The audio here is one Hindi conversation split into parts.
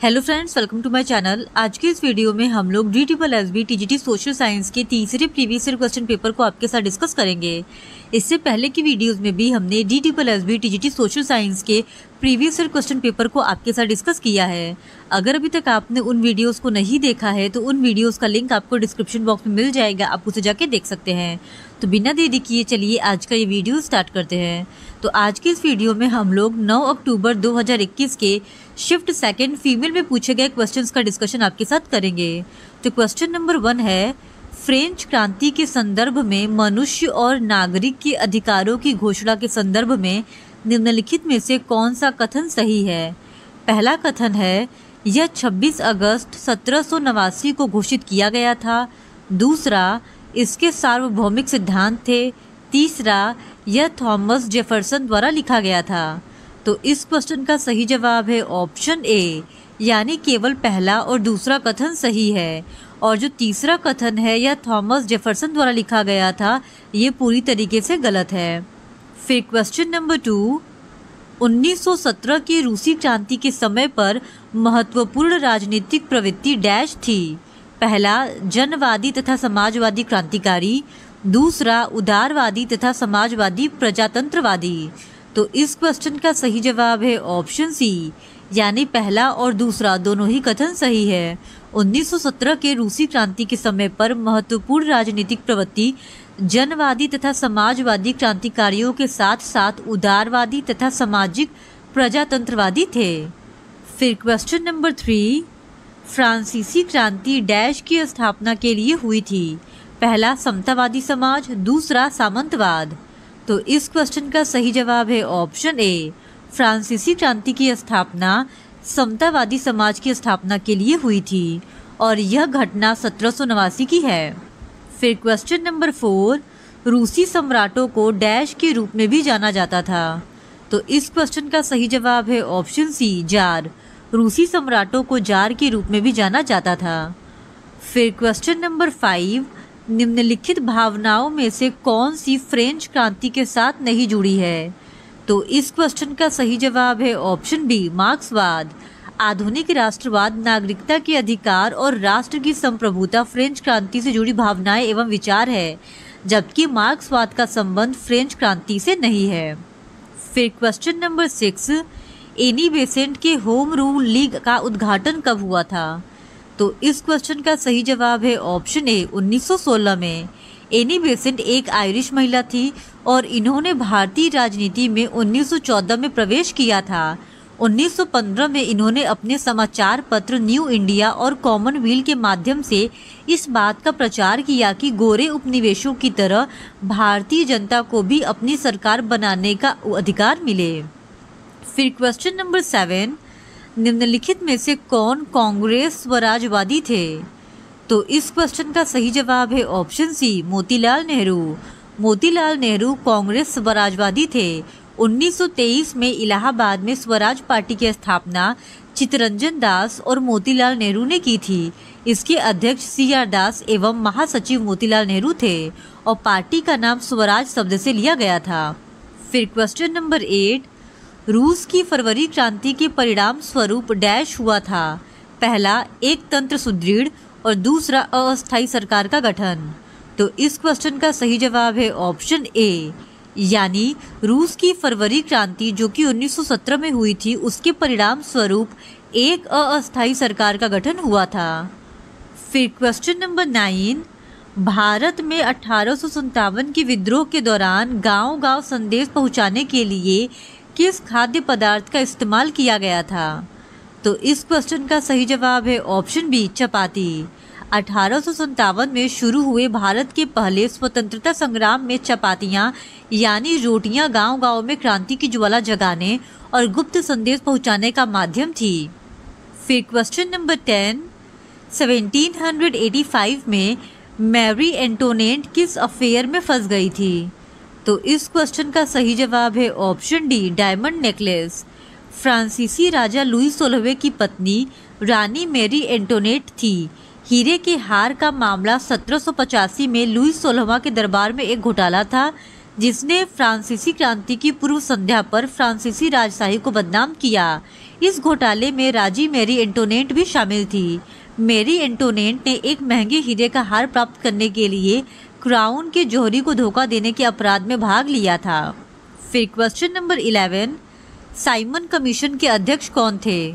Hello friends, welcome to my channel. आज के इस वीडियो में हम लोग DSSB TGT सोशल साइंस के तीसरे प्रीवियस ईयर क्वेश्चन पेपर को आपके साथ डिस्कस करेंगे। इससे पहले की वीडियोस में भी हमने DSSB TGT सोशल साइंस के प्रीवियस ईयर क्वेश्चन पेपर को आपके साथ डिस्कस किया है। अगर अभी तक आपने उन वीडियोस को नहीं देखा है तो उन वीडियोस का लिंक आपको डिस्क्रिप्शन बॉक्स में मिल जाएगा, आप उसे जाके देख सकते हैं। तो बिना देरी किए चलिए आज का ये वीडियो स्टार्ट करते हैं। तो आज की इस वीडियो में हम लोग 9 अक्टूबर 2021 के शिफ्ट सेकंड फीमेल में पूछे गए क्वेश्चंस का डिस्कशन आपके साथ करेंगे। तो क्वेश्चन नंबर 1 है, फ्रेंच क्रांति के संदर्भ में मनुष्य और नागरिक के अधिकारों की घोषणा के संदर्भ में निम्नलिखित में से कौन सा कथन सही है। पहला कथन है, यह 26 अगस्त 1789 को घोषित किया गया था। दूसरा, इसके सार्वभौमिक सिद्धांत थे। तीसरा, यह थॉमस जेफरसन द्वारा लिखा गया था। तो इस क्वेश्चन का सही जवाब है ऑप्शन ए, यानी केवल पहला और दूसरा कथन सही है, और जो तीसरा कथन है यह थॉमस जेफरसन द्वारा लिखा गया था, ये पूरी तरीके से गलत है। फिर क्वेश्चन नंबर 2, 1917 की रूसी क्रांति के समय पर महत्वपूर्ण राजनीतिक प्रवृत्ति डैश थी। पहला, जनवादी तथा समाजवादी क्रांतिकारी। दूसरा, उदारवादी तथा समाजवादी प्रजातंत्रवादी। तो इस क्वेश्चन का सही जवाब है ऑप्शन सी, यानी पहला और दूसरा दोनों ही कथन सही है। 1917 के रूसी क्रांति के समय पर महत्वपूर्ण राजनीतिक प्रवृत्ति जनवादी तथा समाजवादी क्रांतिकारियों के साथ साथ उदारवादी तथा सामाजिक प्रजातंत्रवादी थे। फिर क्वेश्चन नंबर 3, फ्रांसीसी क्रांति डैश की स्थापना के लिए हुई थी। पहला, समतावादी समाज। दूसरा, सामंतवाद। तो इस क्वेश्चन का सही जवाब है ऑप्शन ए, फ्रांसीसी क्रांति की स्थापना समतावादी समाज की स्थापना के लिए हुई थी, और यह घटना 1789 की है। फिर क्वेश्चन नंबर 4, रूसी सम्राटों को डैश के रूप में भी जाना जाता था। तो इस क्वेश्चन का सही जवाब है ऑप्शन सी, जार। रूसी सम्राटों को जार के रूप में भी जाना जाता था। फिर क्वेश्चन नंबर 5, निम्नलिखित भावनाओं में से कौन सी फ्रेंच क्रांति के साथ नहीं जुड़ी है। तो इस क्वेश्चन का सही जवाब है ऑप्शन बी, मार्क्सवाद। आधुनिक राष्ट्रवाद, नागरिकता के अधिकार और राष्ट्र की संप्रभुता फ्रेंच क्रांति से जुड़ी भावनाएं एवं विचार है, जबकि मार्क्सवाद का संबंध फ्रेंच क्रांति से नहीं है। फिर क्वेश्चन नंबर 6, एनी बेसेंट के होम रूल लीग का उद्घाटन कब हुआ था। तो इस क्वेश्चन का सही जवाब है ऑप्शन ए, 1916 में। एनी बेसेंट एक आयरिश महिला थी और इन्होंने भारतीय राजनीति में 1914 में प्रवेश किया था। 1915 में इन्होंने अपने समाचार पत्र न्यू इंडिया और कॉमनवेल्थ के माध्यम से इस बात का प्रचार किया कि गोरे उपनिवेशों की तरह भारतीय जनता को भी अपनी सरकार बनाने का अधिकार मिले। फिर क्वेश्चन नंबर 7, निम्नलिखित में से कौन कांग्रेस स्वराजवादी थे। तो इस क्वेश्चन का सही जवाब है ऑप्शन सी, मोतीलाल नेहरू। मोतीलाल नेहरू कांग्रेस स्वराजवादी थे। 1923 में इलाहाबाद में स्वराज पार्टी की स्थापना चित्तरंजन दास और मोतीलाल नेहरू ने की थी। इसके अध्यक्ष CR दास एवं महासचिव मोतीलाल नेहरू थे, और पार्टी का नाम स्वराज शब्द से लिया गया था। फिर क्वेश्चन नंबर 8, रूस की फरवरी क्रांति के परिणाम स्वरूप डैश हुआ था। पहला, एक तंत्र सुदृढ़, और दूसरा, अस्थायी सरकार का गठन। तो इस क्वेश्चन का सही जवाब है ऑप्शन ए, यानी रूस की फरवरी क्रांति जो कि 1917 में हुई थी, उसके परिणाम स्वरूप एक अस्थायी सरकार का गठन हुआ था। फिर क्वेश्चन नंबर 9, भारत में 1857 के विद्रोह के दौरान गांव-गांव संदेश पहुंचाने के लिए किस खाद्य पदार्थ का इस्तेमाल किया गया था। तो इस क्वेश्चन का सही जवाब है ऑप्शन बी, चपाती। 1857 में शुरू हुए भारत के पहले स्वतंत्रता संग्राम में चपातियां यानी रोटियां गांव-गांव में क्रांति की ज्वाला जगाने और गुप्त संदेश पहुंचाने का माध्यम थी। फिर क्वेश्चन नंबर 10, 1785 में मैरी एंटोनेट किस अफेयर में फंस गई थी। तो इस क्वेश्चन का सही जवाब है ऑप्शन डी, डायमंड नेकलेस। फ्रांसीसी राजा लुई 16वें की पत्नी रानी मैरी एंटोनेट थी। हीरे के हार का मामला 1785 में लुई 16वां के दरबार में एक घोटाला था, जिसने फ्रांसीसी क्रांति की पूर्व संध्या पर फ्रांसीसी राजशाही को बदनाम किया। इस घोटाले में राजी मैरी एंटोनेट भी शामिल थी। मैरी एंटोनेट ने एक महंगे हीरे का हार प्राप्त करने के लिए क्राउन के जौहरी को धोखा देने के अपराध में भाग लिया था। फिर क्वेश्चन नंबर 11, साइमन कमीशन के अध्यक्ष कौन थे?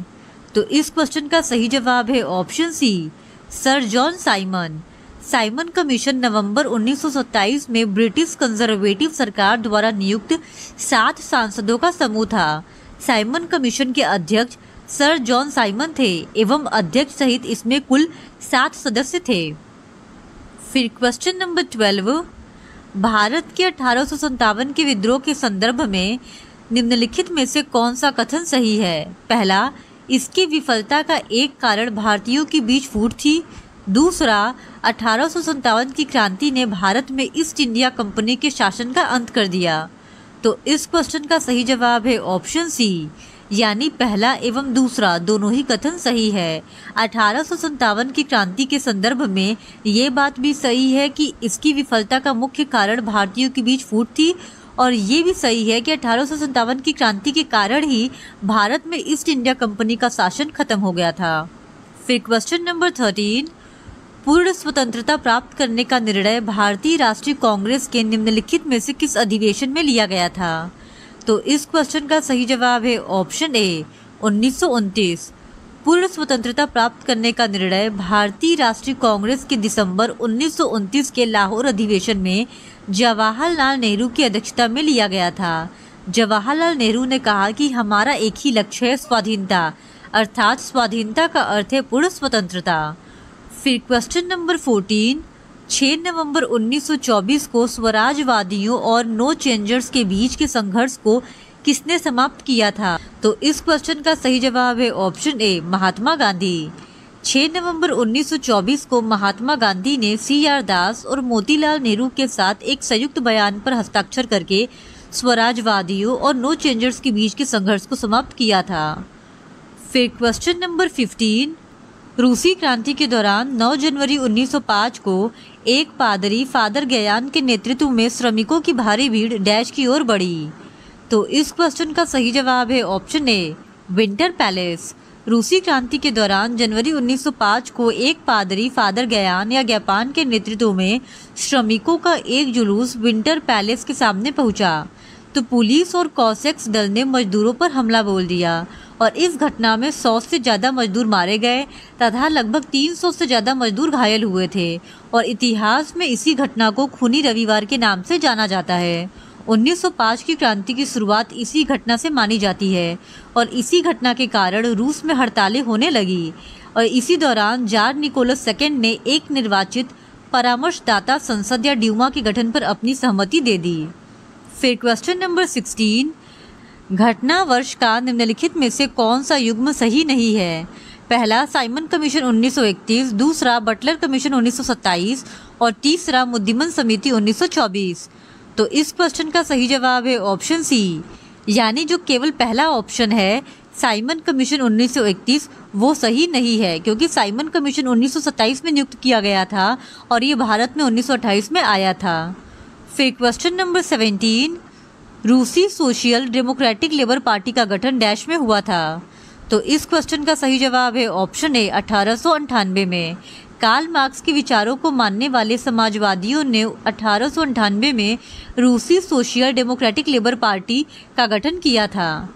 तो इस क्वेश्चन का सही जवाब है option C, sir John Simon. Simon commission नवंबर 1927 में ब्रिटिश कंजर्वेटिव सरकार द्वारा नियुक्त 7 सांसदों का समूह था। साइमन कमीशन के अध्यक्ष सर जॉन साइमन थे एवं अध्यक्ष सहित इसमें कुल 7 सदस्य थे। फिर क्वेश्चन नंबर 12, भारत के 1857 के विद्रोह के संदर्भ में निम्नलिखित में से कौन सा कथन सही है? पहला, इसकी विफलता का एक कारण भारतीयों के बीच फूट थी। दूसरा, 1857 की क्रांति ने भारत में ईस्ट इंडिया कंपनी के शासन का अंत कर दिया। तो इस क्वेश्चन का सही जवाब है ऑप्शन सी, यानी पहला एवं दूसरा दोनों ही कथन सही है। 1857 की क्रांति के संदर्भ में ये बात भी सही है कि इसकी विफलता का मुख्य कारण भारतीयों के बीच फूट थी, और ये भी सही है कि 1857 की क्रांति के कारण ही भारत में ईस्ट इंडिया कंपनी का शासन खत्म हो गया था। फिर क्वेश्चन नंबर 13, पूर्ण स्वतंत्रता प्राप्त करने का निर्णय भारतीय राष्ट्रीय कांग्रेस के निम्नलिखित में से किस अधिवेशन में लिया गया था? तो इस क्वेश्चन का सही जवाब है ऑप्शन ए, 1929। पूर्ण स्वतंत्रता प्राप्त करने का निर्णय भारतीय राष्ट्रीय कांग्रेस के दिसंबर 1929 के लाहौर अधिवेशन में जवाहरलाल नेहरू की अध्यक्षता में लिया गया था। जवाहरलाल नेहरू ने कहा कि हमारा एक ही लक्ष्य है, स्वाधीनता, अर्थात स्वाधीनता का अर्थ है पूर्ण स्वतंत्रता। फिर क्वेश्चन नंबर 14, 6 नवंबर 1924 को स्वराजवादियों और नो चेंजर्स के बीच के संघर्ष को किसने समाप्त किया था? तो इस क्वेश्चन का सही जवाब है ऑप्शन ए, महात्मा गांधी। 6 नवंबर 1924 को महात्मा गांधी ने CR दास और मोतीलाल नेहरू के साथ एक संयुक्त बयान पर हस्ताक्षर करके स्वराजवादियों और नो चेंजर्स के बीच के संघर्ष को समाप्त किया था। फिर क्वेश्चन नंबर 15, रूसी क्रांति के दौरान 9 जनवरी 1905 को एक पादरी फादर गयान के नेतृत्व में श्रमिकों की भारी भीड़ डैश की ओर बढ़ी। तो इस क्वेश्चन का सही जवाब है ऑप्शन ए, विंटर पैलेस। रूसी क्रांति के दौरान जनवरी 1905 को एक पादरी फादर गयान या ज्ञापान के नेतृत्व में श्रमिकों का एक जुलूस विंटर पैलेस के सामने पहुंचा, तो पुलिस और कॉसेक्स दल ने मजदूरों पर हमला बोल दिया और इस घटना में 100 से ज़्यादा मजदूर मारे गए तथा लगभग 300 से ज़्यादा मजदूर घायल हुए थे और इतिहास में इसी घटना को खूनी रविवार के नाम से जाना जाता है। 1905 की क्रांति की शुरुआत इसी घटना से मानी जाती है और इसी घटना के कारण रूस में हड़तालें होने लगी और इसी दौरान जार निकोलस सेकंड ने एक निर्वाचित परामर्शदाता संसद या ड्यूमा के गठन पर अपनी सहमति दे दी। फिर क्वेश्चन नंबर 16, घटना वर्ष का निम्नलिखित में से कौन सा युग्म सही नहीं है? पहला, साइमन कमीशन 1931, दूसरा बटलर कमीशन 1927 और तीसरा मुद्दिमन समिति 1924। तो इस क्वेश्चन का सही जवाब है ऑप्शन सी, यानी जो केवल पहला ऑप्शन है साइमन कमीशन 1931 वो सही नहीं है, क्योंकि साइमन कमीशन 1927 में नियुक्त किया गया था और ये भारत में 1928 में आया था। फिर क्वेश्चन नंबर 17, रूसी सोशल डेमोक्रेटिक लेबर पार्टी का गठन डैश में हुआ था? तो इस क्वेश्चन का सही जवाब है ऑप्शन ए, 1898 में। कार्ल मार्क्स के विचारों को मानने वाले समाजवादियों ने 1898 में रूसी सोशल डेमोक्रेटिक लेबर पार्टी का गठन किया था।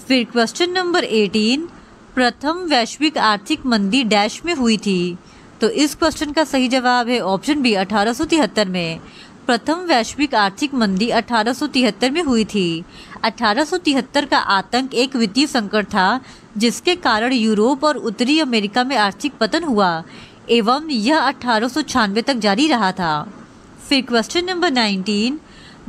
फिर क्वेश्चन नंबर 18, प्रथम वैश्विक आर्थिक मंदी डैश में हुई थी? तो इस क्वेश्चन का सही जवाब है ऑप्शन बी, 1873 में। प्रथम वैश्विक आर्थिक मंदी 1873 में हुई थी। 1873 का आतंक एक वित्तीय संकट था जिसके कारण यूरोप और उत्तरी अमेरिका में आर्थिक पतन हुआ एवं यह 1896 तक जारी रहा था। फिर क्वेश्चन नंबर 19,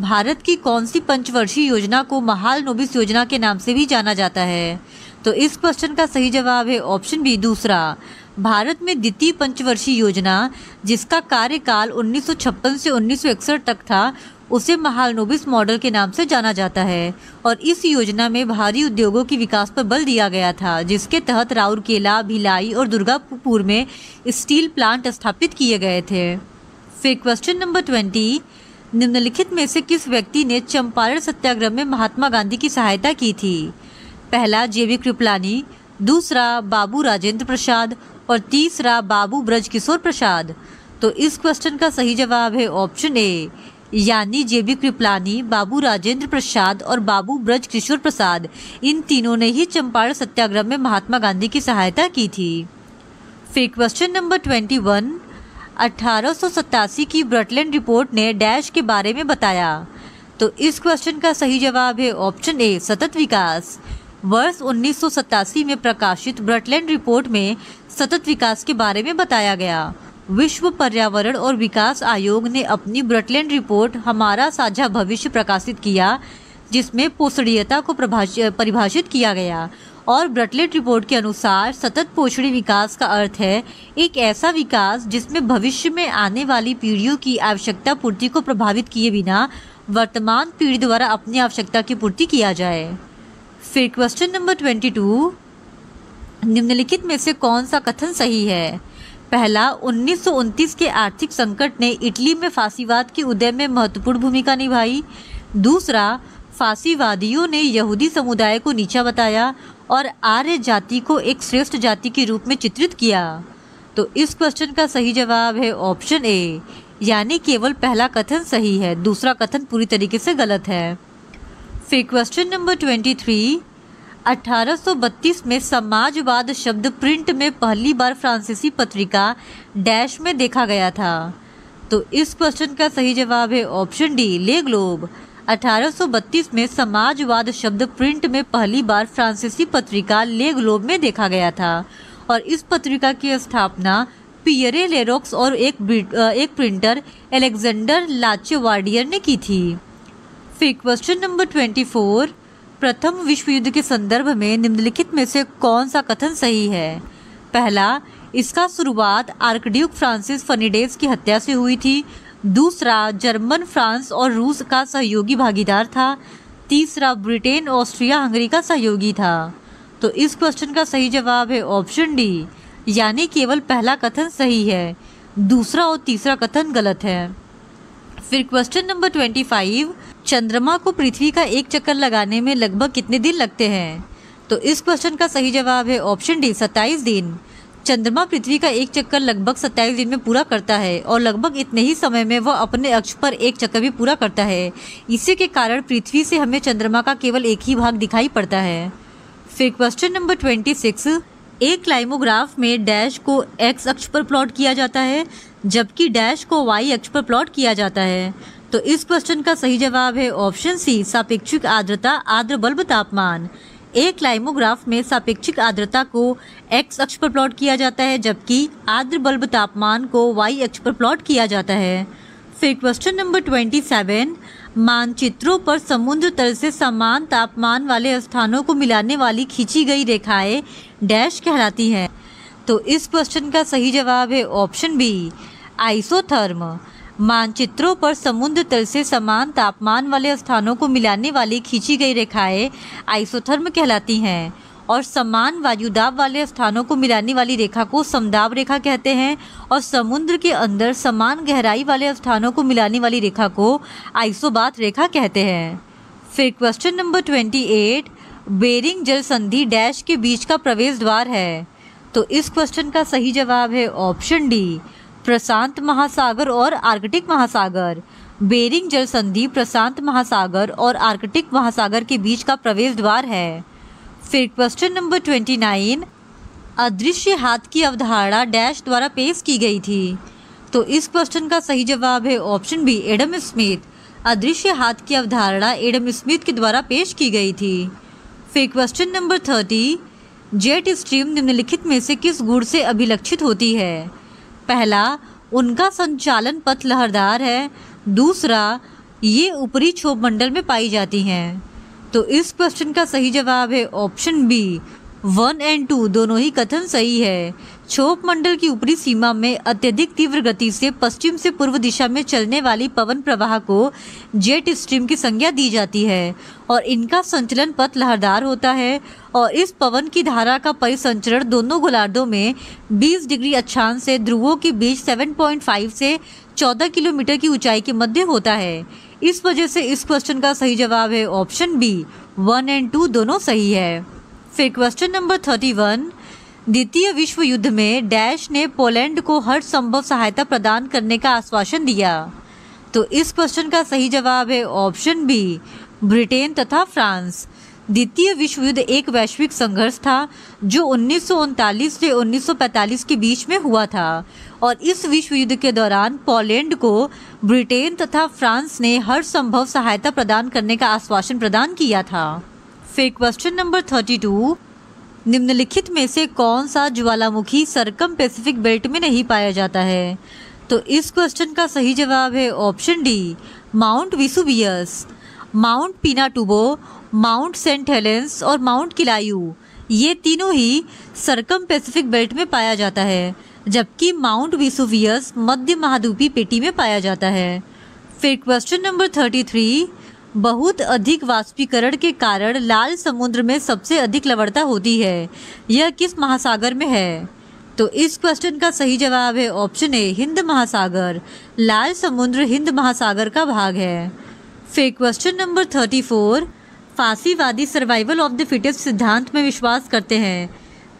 भारत की कौन सी पंचवर्षीय योजना को महालनोबिस योजना के नाम से भी जाना जाता है? तो इस क्वेश्चन का सही जवाब है ऑप्शन बी, दूसरा। भारत में द्वितीय पंचवर्षीय योजना जिसका कार्यकाल 1956 से 1961 तक था उसे महालनोबिस मॉडल के नाम से जाना जाता है और इस योजना में भारी उद्योगों के विकास पर बल दिया गया था, जिसके तहत राउरकेला, भिलाई और दुर्गापुर में स्टील प्लांट स्थापित किए गए थे। फिर क्वेश्चन नंबर 20, निम्नलिखित में से किस व्यक्ति ने चंपारण सत्याग्रह में महात्मा गांधी की सहायता की थी? पहला JB कृपलानी, दूसरा बाबू राजेंद्र प्रसाद और तीसरा बाबू ब्रजकिशोर प्रसाद। तो इस क्वेश्चन का सही जवाब है ऑप्शन ए, यानी JB कृपलानी, बाबू राजेंद्र प्रसाद और बाबू ब्रजकिशोर प्रसाद, इन तीनों ने ही चंपारण सत्याग्रह में महात्मा गांधी की सहायता की थी। फिर क्वेश्चन नंबर 21, 1887 की ब्रटलैंड रिपोर्ट ने डैश के बारे में बताया। तो इस क्वेश्चन का सही जवाब है ऑप्शन ए, सतत विकास। वर्ष 1987 में प्रकाशित ब्रटलैंड रिपोर्ट में सतत विकास के बारे में बताया गया। विश्व पर्यावरण और विकास आयोग ने अपनी ब्रटलैंड रिपोर्ट हमारा साझा भविष्य प्रकाशित किया, जिसमें पोषणीयता को परिभाषित किया गया। और ब्रटलैंड रिपोर्ट के अनुसार सतत पोषणीय विकास का अर्थ है एक ऐसा विकास जिसमें भविष्य में आने वाली पीढ़ियों की आवश्यकता पूर्ति को प्रभावित किए बिना वर्तमान पीढ़ी द्वारा अपनी आवश्यकता की पूर्ति किया जाए। फिर क्वेश्चन नंबर 22, निम्नलिखित में से कौन सा कथन सही है? पहला, 1929 के आर्थिक संकट ने इटली में फासीवाद के उदय में महत्वपूर्ण भूमिका निभाई। दूसरा, फासीवादियों ने यहूदी समुदाय को नीचा बताया और आर्य जाति को एक श्रेष्ठ जाति के रूप में चित्रित किया। तो इस क्वेश्चन का सही जवाब है ऑप्शन ए, यानी केवल पहला कथन सही है, दूसरा कथन पूरी तरीके से गलत है। फिर क्वेश्चन नंबर 23, 1832 में समाजवाद शब्द प्रिंट में पहली बार फ्रांसीसी पत्रिका डैश में देखा गया था। तो इस क्वेश्चन का सही जवाब है ऑप्शन डी, ले ग्लोब। 1832 में समाजवाद शब्द प्रिंट में पहली बार फ्रांसीसी पत्रिका ले ग्लोब में देखा गया था और इस पत्रिका की स्थापना पियरे लेरोक्स और एक प्रिंटर अलेक्जेंडर लाचेवार्डियर ने की थी। फिर क्वेश्चन नंबर 24, प्रथम विश्व युद्ध के संदर्भ में निम्नलिखित में से कौन सा कथन सही है? पहला, इसका शुरुआत आर्कड्यूक फ्रांसिस फर्नांडिस की हत्या से हुई थी। दूसरा, जर्मन फ्रांस और रूस का सहयोगी भागीदार था। तीसरा, ब्रिटेन ऑस्ट्रिया हंगरी का सहयोगी था। तो इस क्वेश्चन का सही जवाब है ऑप्शन डी, यानी केवल पहला कथन सही है, दूसरा और तीसरा कथन गलत है। फिर क्वेश्चन नंबर 25, चंद्रमा को पृथ्वी का एक चक्कर लगाने में लगभग कितने दिन लगते हैं? तो इस क्वेश्चन का सही जवाब है ऑप्शन डी, 27 दिन। चंद्रमा पृथ्वी का एक चक्कर लगभग 27 दिन में पूरा करता है और लगभग इतने ही समय में वह अपने अक्ष पर एक चक्कर भी पूरा करता है। इसी के कारण पृथ्वी से हमें चंद्रमा का केवल एक ही भाग दिखाई पड़ता है। फिर क्वेश्चन नंबर 26, एक क्लाइमोग्राफ में डैश को एक्स अक्ष पर प्लॉट किया जाता है जबकि डैश को वाई अक्ष पर प्लॉट किया जाता है। तो इस क्वेश्चन का सही जवाब है ऑप्शन सी, सापेक्षिक आर्द्रता, आर्द्र बल्ब तापमान। एक क्लाइमोग्राफ में सापेक्षिक आर्द्रता को एक्स अक्ष पर प्लॉट किया जाता है जबकि आर्द्र बल्ब तापमान को वाई अक्ष पर प्लॉट किया जाता है। फिर क्वेश्चन नंबर 27, मानचित्रों पर समुद्र तल से समान तापमान वाले स्थानों को मिलाने वाली खींची गई रेखाएं डैश कहलाती हैं। तो इस क्वेश्चन का सही जवाब है ऑप्शन बी, आइसोथर्म। मानचित्रों पर समुद्र तल से समान तापमान वाले स्थानों को मिलाने वाली खींची गई रेखाएं आइसोथर्म कहलाती हैं और समान वायुदाब वाले स्थानों को मिलाने वाली रेखा को समदाब रेखा कहते हैं और समुद्र के अंदर समान गहराई वाले स्थानों को मिलाने वाली रेखा को आइसोबात रेखा कहते हैं। फिर क्वेश्चन नंबर 28, बेरिंग जल संधि डैश के बीच का प्रवेश द्वार है। तो इस क्वेश्चन का सही जवाब है ऑप्शन डी, प्रशांत महासागर और आर्कटिक महासागर। बेरिंग जल संधि प्रशांत महासागर और आर्कटिक महासागर के बीच का प्रवेश द्वार है। फिर क्वेश्चन नंबर 29, अदृश्य हाथ की अवधारणा डैश द्वारा पेश की गई थी। तो इस क्वेश्चन का सही जवाब है ऑप्शन बी, एडम स्मिथ। अदृश्य हाथ की अवधारणा एडम स्मिथ के द्वारा पेश की गई थी। फिर क्वेश्चन नंबर 30, जेट स्ट्रीम निम्नलिखित में से किस गुण से अभिलक्षित होती है? पहला, उनका संचालन पथ लहरदार है। दूसरा, ये ऊपरी क्षोभ मंडल में पाई जाती हैं। तो इस क्वेश्चन का सही जवाब है ऑप्शन बी, 1 और 2 दोनों ही कथन सही है। क्षोभ मंडल की ऊपरी सीमा में अत्यधिक तीव्र गति से पश्चिम से पूर्व दिशा में चलने वाली पवन प्रवाह को जेट स्ट्रीम की संज्ञा दी जाती है और इनका संचलन पथ लहरदार होता है और इस पवन की धारा का परिसंचरण दोनों गोलार्धों में 20 डिग्री अक्षांश से ध्रुवों के बीच 7.5 से 14 किलोमीटर की ऊंचाई के मध्य होता है। इस वजह से इस क्वेश्चन का सही जवाब है ऑप्शन बी, 1 और 2 दोनों सही है। फिर क्वेश्चन नंबर 31, द्वितीय विश्व युद्ध में डैश ने पोलैंड को हर संभव सहायता प्रदान करने का आश्वासन दिया। तो इस क्वेश्चन का सही जवाब है ऑप्शन बी, ब्रिटेन तथा फ्रांस। द्वितीय विश्व युद्ध एक वैश्विक संघर्ष था जो 1939 से 1945 के बीच में हुआ था और इस विश्व युद्ध के दौरान पोलैंड को ब्रिटेन तथा फ्रांस ने हर संभव सहायता प्रदान करने का आश्वासन प्रदान किया था। फिर क्वेश्चन नंबर 32, निम्नलिखित में से कौन सा ज्वालामुखी सरकम पैसिफिक बेल्ट में नहीं पाया जाता है? तो इस क्वेश्चन का सही जवाब है option D, mount Vesuvius. Mount Pinatubo, mount Saint Helens और माउंट किलायू, ये तीनों ही सरकम पैसिफिक बेल्ट में पाया जाता है, जबकि माउंट विसुवियस मध्य महाद्वीपीय पेटी में पाया जाता है। फिर क्वेश्चन नंबर 33, बहुत अधिक वाष्पीकरण के कारण लाल समुद्र में सबसे अधिक लवणता होती है, यह किस महासागर में है? तो इस क्वेश्चन का सही जवाब है ऑप्शन ए, हिंद महासागर। लाल समुद्र हिंद महासागर का भाग है। फिर क्वेश्चन नंबर 34, फांसीवादी सर्वाइवल ऑफ द फिटेस्ट सिद्धांत में विश्वास करते हैं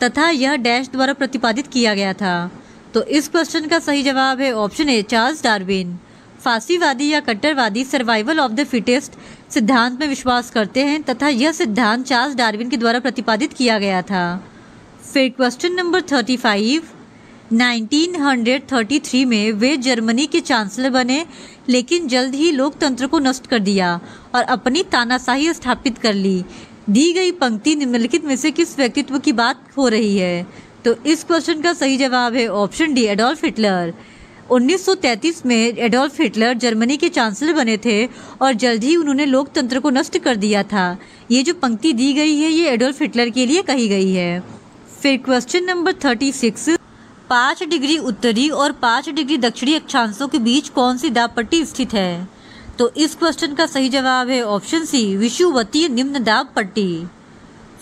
तथा यह डैश द्वारा प्रतिपादित किया गया था। तो इस क्वेश्चन का सही जवाब है ऑप्शन ए, चार्ल्स डार्विन। फांसीवादी या कट्टरवादी सर्वाइवल ऑफ द फिटेस्ट सिद्धांत में विश्वास करते हैं तथा यह सिद्धांत चार्ल्स डार्विन के द्वारा प्रतिपादित किया गया था। फिर क्वेश्चन नंबर 35, 1933 में वे जर्मनी के चांसलर बने, लेकिन जल्द ही लोकतंत्र को नष्ट कर दिया और अपनी तानाशाही स्थापित कर ली। दी गई पंक्ति निम्नलिखित में से किस व्यक्तित्व की बात हो रही है? तो इस क्वेश्चन का सही जवाब है ऑप्शन डी, एडोल्फ हिटलर। 1933 में एडोल्फ हिटलर जर्मनी के चांसलर बने थे और जल्द ही उन्होंने लोकतंत्र को नष्ट कर दिया था। ये जो पंक्ति दी गई है ये एडोल्फ हिटलर के लिए कही गई है। फिर क्वेश्चन नंबर 36, 5 डिग्री उत्तरी और 5 डिग्री दक्षिणी अक्षांशों के बीच कौन सी दाब पट्टी स्थित है? तो इस क्वेश्चन का सही जवाब है ऑप्शन सी, विषुवतीय निम्न दाब पट्टी।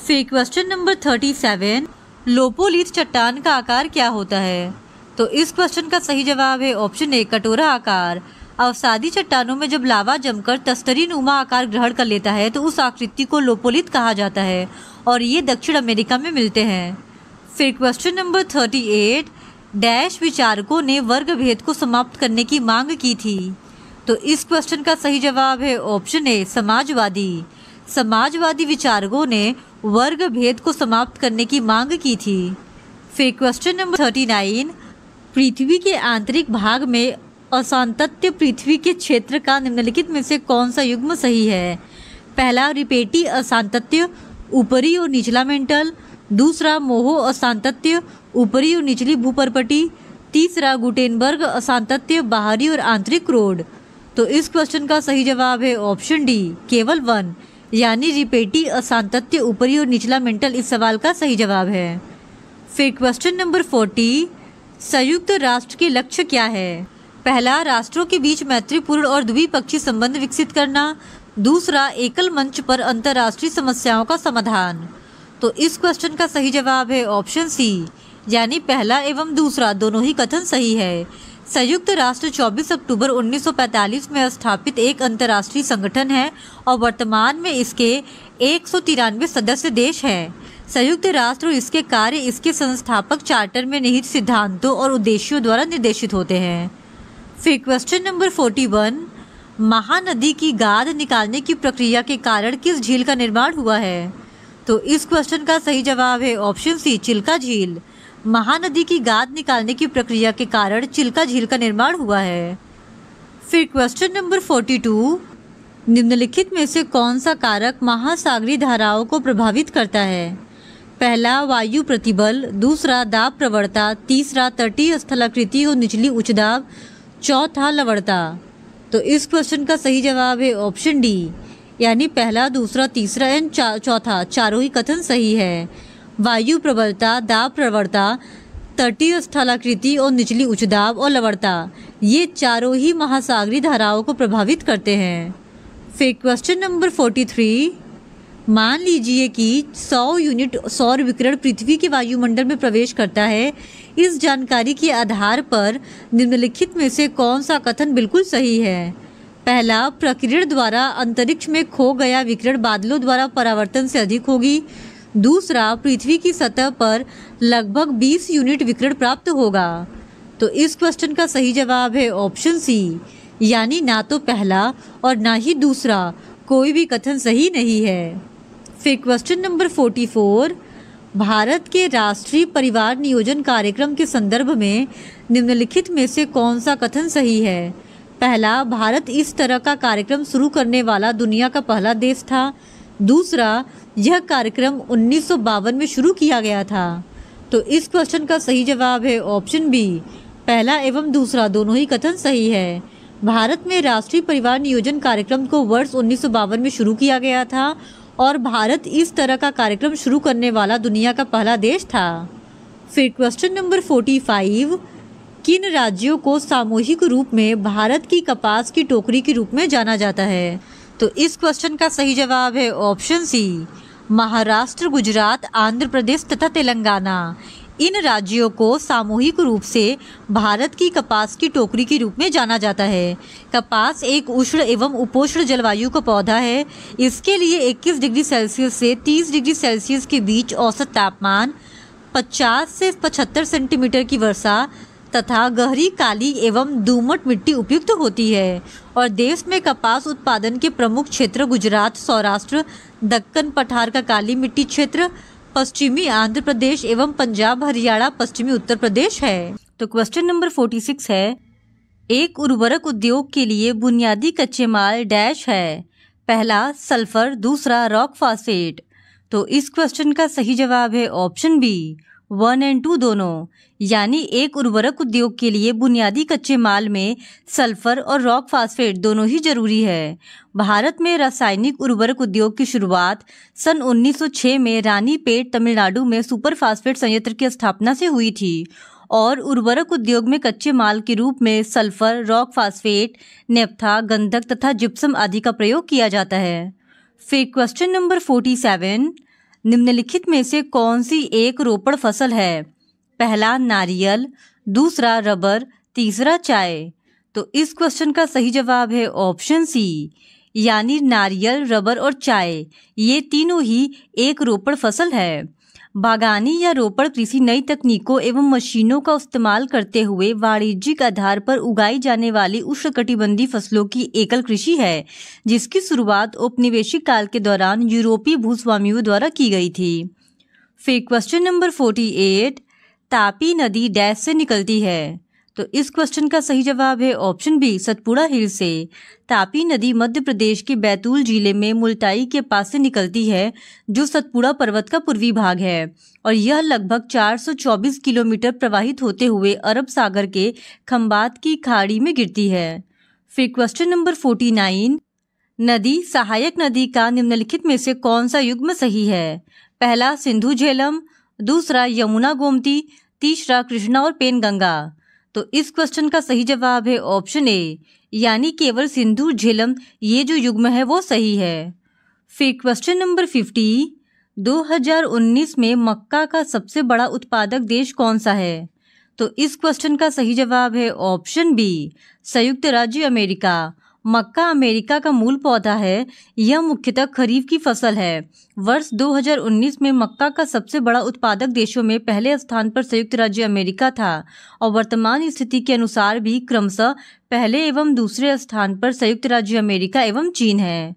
फिर क्वेश्चन नंबर 37, लोपोलिथ चट्टान का आकार क्या होता है? तो इस क्वेश्चन का सही जवाब है ऑप्शन ए, कटोरा आकार। अवसादी चट्टानों में जब लावा जमकर तस्तरी नुमा आकार ग्रहण कर लेता है तो उस आकृति को लोपोलिथ कहा जाता है और ये दक्षिण अमेरिका में मिलते हैं। फिर क्वेश्चन नंबर 38, डैश विचारकों ने वर्ग भेद को समाप्त करने की मांग की थी? तो इस क्वेश्चन का सही जवाब है ऑप्शन ए, समाजवादी। समाजवादी विचारकों ने वर्ग भेद को समाप्त करने की मांग की थी। फिर क्वेश्चन नंबर 39, पृथ्वी के आंतरिक भाग में असांतत्य पृथ्वी के क्षेत्र का निम्नलिखित में से कौन सा युग्म सही है? पहला, रिपेटी असांतत्य, ऊपरी और निचला मेंटल। दूसरा, मोहो असांतत्य, ऊपरी और निचली भूपर्पटी। तीसरा, गुटेनबर्ग असांतत्य, बाहरी और आंतरिक क्रोड। तो इस क्वेश्चन का सही जवाब है ऑप्शन डी, केवल 1 यानी रिपेटी असांतत्य, ऊपरी और निचला मेंटल इस सवाल का सही जवाब है। फिर क्वेश्चन नंबर 40, संयुक्त राष्ट्र के लक्ष्य क्या है? पहला, राष्ट्रों के बीच मैत्रीपूर्ण और द्विपक्षीय संबंध विकसित करना। दूसरा, एकल मंच पर अंतर्राष्ट्रीय समस्याओं का समाधान। तो इस क्वेश्चन का सही जवाब है ऑप्शन सी, यानी पहला एवं दूसरा दोनों ही कथन सही है। संयुक्त राष्ट्र 24 अक्टूबर 1945 में स्थापित एक अंतर्राष्ट्रीय संगठन है और वर्तमान में इसके 193 सदस्य देश हैं। संयुक्त राष्ट्र और इसके कार्य इसके संस्थापक चार्टर में निहित सिद्धांतों और उद्देश्यों द्वारा निर्देशित होते हैं। फिर क्वेश्चन नंबर 41, महानदी की गाद निकालने की प्रक्रिया के कारण किस झील का निर्माण हुआ है? तो इस क्वेश्चन का सही जवाब है ऑप्शन सी, चिल्का झील। महानदी की गाद निकालने की प्रक्रिया के कारण चिल्का झील का निर्माण हुआ है। फिर क्वेश्चन नंबर 42, निम्नलिखित में से कौन सा कारक महासागरीय धाराओं को प्रभावित करता है? पहला, वायु प्रतिबल। दूसरा, दाब प्रवणता। तीसरा, तटीय स्थलाकृति और निचली उच्च दाब। चौथा, लवणता। तो इस क्वेश्चन का सही जवाब है ऑप्शन डी, यानी पहला, दूसरा, तीसरा एंड चौथा चारों ही कथन सही है। वायु प्रबलता, दाब प्रवणता, तटीय स्थलाकृति और निचली उच्च दाब और लवणता, ये चारों ही महासागरीय धाराओं को प्रभावित करते हैं। फिर क्वेश्चन नंबर 43, मान लीजिए कि 100 यूनिट सौर विकिरण पृथ्वी के वायुमंडल में प्रवेश करता है। इस जानकारी के आधार पर निम्नलिखित में से कौन सा कथन बिल्कुल सही है? पहला, प्रकीर्ण द्वारा अंतरिक्ष में खो गया विकिरण बादलों द्वारा परावर्तन से अधिक होगी। दूसरा, पृथ्वी की सतह पर लगभग 20 यूनिट विकिरण प्राप्त होगा। तो इस क्वेश्चन का सही जवाब है ऑप्शन सी, यानी ना तो पहला और ना ही दूसरा, कोई भी कथन सही नहीं है। फिर क्वेश्चन नंबर 44, भारत के राष्ट्रीय परिवार नियोजन कार्यक्रम के संदर्भ में निम्नलिखित में से कौन सा कथन सही है? पहला, भारत इस तरह का कार्यक्रम शुरू करने वाला दुनिया का पहला देश था। दूसरा, यह कार्यक्रम 1952 में शुरू किया गया था। तो इस क्वेश्चन का सही जवाब है ऑप्शन बी, पहला एवं दूसरा दोनों ही कथन सही है। भारत में राष्ट्रीय परिवार नियोजन कार्यक्रम को वर्ष 1952 में शुरू किया गया था और भारत इस तरह का कार्यक्रम शुरू करने वाला दुनिया का पहला देश था। फिर क्वेश्चन नंबर 45, किन राज्यों को सामूहिक रूप में भारत की कपास की टोकरी के रूप में जाना जाता है? तो इस क्वेश्चन का सही जवाब है ऑप्शन सी, महाराष्ट्र, गुजरात, आंध्र प्रदेश तथा तेलंगाना। इन राज्यों को सामूहिक रूप से भारत की कपास की टोकरी के रूप में जाना जाता है। कपास एक उष्ण एवं उपोष्ण जलवायु का पौधा है। इसके लिए 21 डिग्री सेल्सियस से 30 डिग्री सेल्सियस के बीच औसत तापमान, 50 से 75 सेंटीमीटर की वर्षा तथा गहरी काली एवं दोमट मिट्टी उपयुक्त होती है। और देश में कपास उत्पादन के प्रमुख क्षेत्र गुजरात, सौराष्ट्र, दक्कन पठार का काली मिट्टी क्षेत्र, पश्चिमी आंध्र प्रदेश एवं पंजाब, हरियाणा, पश्चिमी उत्तर प्रदेश है। तो क्वेश्चन नंबर 46 है, एक उर्वरक उद्योग के लिए बुनियादी कच्चे माल डैश है? पहला, सल्फर, दूसरा, रॉक फॉस्फेट। तो इस क्वेश्चन का सही जवाब है ऑप्शन बी, 1 और 2 दोनों। यानी एक उर्वरक उद्योग के लिए बुनियादी कच्चे माल में सल्फर और रॉक फॉस्फेट दोनों ही जरूरी है। भारत में रासायनिक उर्वरक उद्योग की शुरुआत सन 1906 में रानीपेट, तमिलनाडु में सुपर फास्फेट संयंत्र की स्थापना से हुई थी और उर्वरक उद्योग में कच्चे माल के रूप में सल्फर, रॉक फॉस्फेट, नेफ्था, गंधक तथा जिप्सम आदि का प्रयोग किया जाता है। फिर क्वेश्चन नंबर 47, निम्नलिखित में से कौन सी एक रोपण फसल है? पहला, नारियल, दूसरा, रबर, तीसरा, चाय। तो इस क्वेश्चन का सही जवाब है ऑप्शन सी, यानी नारियल, रबर और चाय, ये तीनों ही एक रोपण फसल है। बागानी या रोपण कृषि नई तकनीकों एवं मशीनों का इस्तेमाल करते हुए वाणिज्यिक आधार पर उगाई जाने वाली उष्णकटिबंधीय फसलों की एकल कृषि है, जिसकी शुरुआत औपनिवेशिक काल के दौरान यूरोपीय भूस्वामियों द्वारा की गई थी। फिर क्वेश्चन नंबर 48, तापी नदी डैश से निकलती है? तो इस क्वेश्चन का सही जवाब है ऑप्शन बी, सतपुड़ा हिल से। तापी नदी मध्य प्रदेश के बैतूल जिले में मुल्ताई के पास से निकलती है, जो सतपुड़ा पर्वत का पूर्वी भाग है और यह लगभग 424 किलोमीटर प्रवाहित होते हुए अरब सागर के खंबात की खाड़ी में गिरती है। फिर क्वेश्चन नंबर 49, नदी सहायक नदी का निम्नलिखित में से कौन सा युग्म सही है? पहला, सिंधु झेलम, दूसरा, यमुना गोमती, तीसरा, कृष्णा और पेनगंगा। तो इस क्वेश्चन का सही जवाब है ऑप्शन ए, यानी केवल सिंधु झेलम, ये जो युग्म है वो सही है। फिर क्वेश्चन नंबर 50, 2019 में मक्का का सबसे बड़ा उत्पादक देश कौन सा है? तो इस क्वेश्चन का सही जवाब है ऑप्शन बी, संयुक्त राज्य अमेरिका। मक्का अमेरिका का मूल पौधा है। यह मुख्यतः खरीफ की फसल है। वर्ष 2019 में मक्का का सबसे बड़ा उत्पादक देशों में पहले स्थान पर संयुक्त राज्य अमेरिका था और वर्तमान स्थिति के अनुसार भी क्रमशः पहले एवं दूसरे स्थान पर संयुक्त राज्य अमेरिका एवं चीन है।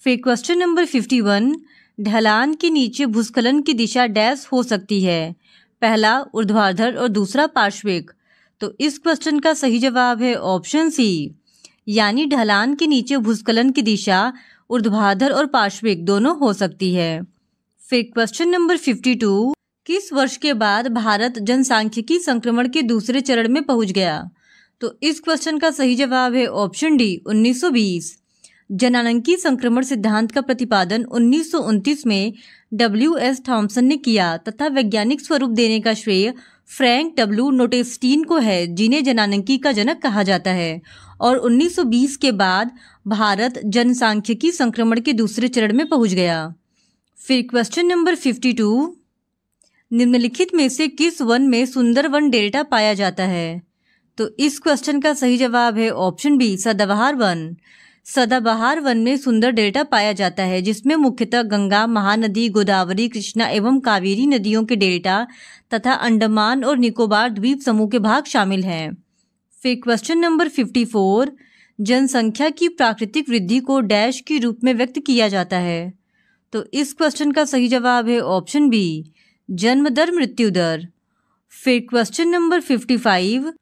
फिर क्वेश्चन नंबर 51, ढलान के नीचे भूस्खलन की दिशा डैश हो सकती है? पहला, ऊर्ध्वाधर और दूसरा, पार्श्विक। तो इस क्वेश्चन का सही जवाब है ऑप्शन सी, यानी ढलान के नीचे भूस्खलन की दिशा ऊर्ध्वाधर और पार्श्विक दोनों हो सकती है। फिर क्वेश्चन नंबर 52, किस वर्ष के बाद भारत जनसांख्यिकी संक्रमण के दूसरे चरण में पहुंच गया? तो इस क्वेश्चन का सही जवाब है ऑप्शन डी, 1920। जननांगी संक्रमण सिद्धांत का प्रतिपादन 1929 में W.S. थॉम्सन ने किया तथा वैज्ञानिक स्वरूप देने का श्रेय फ्रैंक W. नोटेस्टीन को है, जिन्हें जननांगी का जनक कहा जाता है। और 1920 के बाद भारत जनसांख्यिकी संक्रमण के दूसरे चरण में पहुंच गया। फिर क्वेश्चन नंबर 52, निम्नलिखित में से किस वन में सुंदरवन डेल्टा पाया जाता है? तो इस क्वेश्चन का सही जवाब है ऑप्शन बी, सदाबहार वन। सदाबहार वन में सुंदर डेल्टा पाया जाता है जिसमें मुख्यतः गंगा, महानदी, गोदावरी, कृष्णा एवं कावेरी नदियों के डेल्टा तथा अंडमान और निकोबार द्वीप समूह के भाग शामिल हैं। फिर क्वेश्चन नंबर 54, जनसंख्या की प्राकृतिक वृद्धि को डैश के रूप में व्यक्त किया जाता है। तो इस क्वेश्चन का सही जवाब है ऑप्शन बी, जन्म दर मृत्यु दर। फिर क्वेश्चन नंबर 55,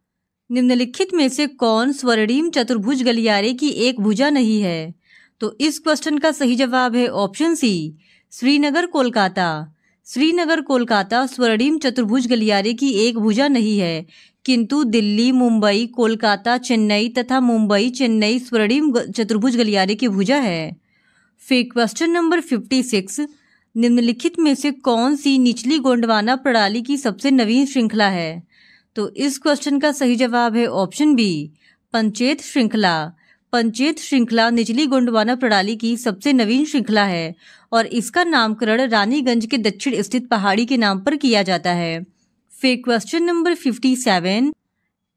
निम्नलिखित में से कौन स्वर्णिम चतुर्भुज गलियारे की एक भुजा नहीं है? तो इस क्वेश्चन का सही जवाब है ऑप्शन सी, श्रीनगर कोलकाता। श्रीनगर कोलकाता स्वर्णिम चतुर्भुज गलियारे की एक भुजा नहीं है, किंतु दिल्ली, मुंबई, कोलकाता, चेन्नई तथा मुंबई चेन्नई स्वर्णिम चतुर्भुज गलियारे की भुजा है। फिर क्वेश्चन नंबर 56, निम्नलिखित में से कौन सी निचली गोंडवाना प्रणाली की सबसे नवीन श्रृंखला है? तो इस क्वेश्चन का सही जवाब है ऑप्शन बी, पंचेत श्रृंखला। पंचेत श्रृंखला निचली गोंडवाना प्रणाली की सबसे नवीन श्रृंखला है और इसका नामकरण रानीगंज के दक्षिण स्थित पहाड़ी के नाम पर किया जाता है। फिर क्वेश्चन नंबर 57,